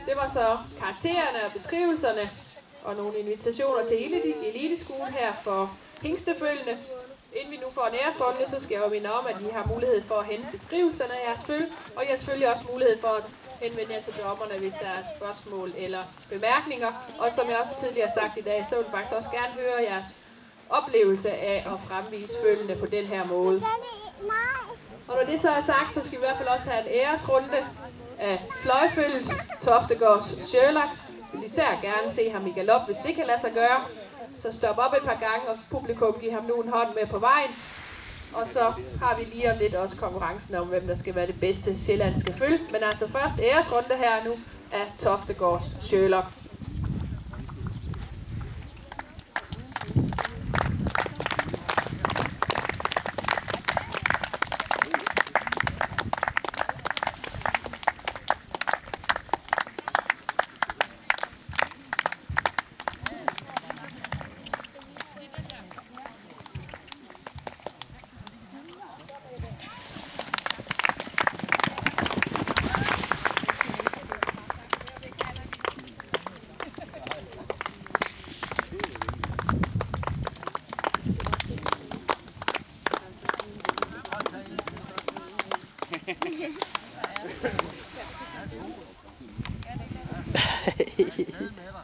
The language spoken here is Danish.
det var så karaktererne og beskrivelserne og nogle invitationer til eliteskolen her for hingstefølgende. Inden vi nu får en æresrunde, så skal jeg jo minde om, at I har mulighed for at hente beskrivelserne af jeres følge, og I har selvfølgelig også mulighed for at henvende jer til dommerne, hvis der er spørgsmål eller bemærkninger. Og som jeg også tidligere har sagt i dag, så vil jeg faktisk også gerne høre jeres oplevelse af at fremvise følgende på den her måde. Og når det så er sagt, så skal vi i hvert fald også have en æresrunde af fløjfølget Toftegårds Sherlock. Vi vil især gerne se ham i galop, hvis det kan lade sig gøre. Så stop op et par gange, og publikum giver ham nu en hånd med på vejen. Og så har vi lige om lidt også konkurrencen om, hvem der skal være det bedste sjællandske følge. Men altså først æresrunde her nu af Toftegårds Sherlock. Hehehe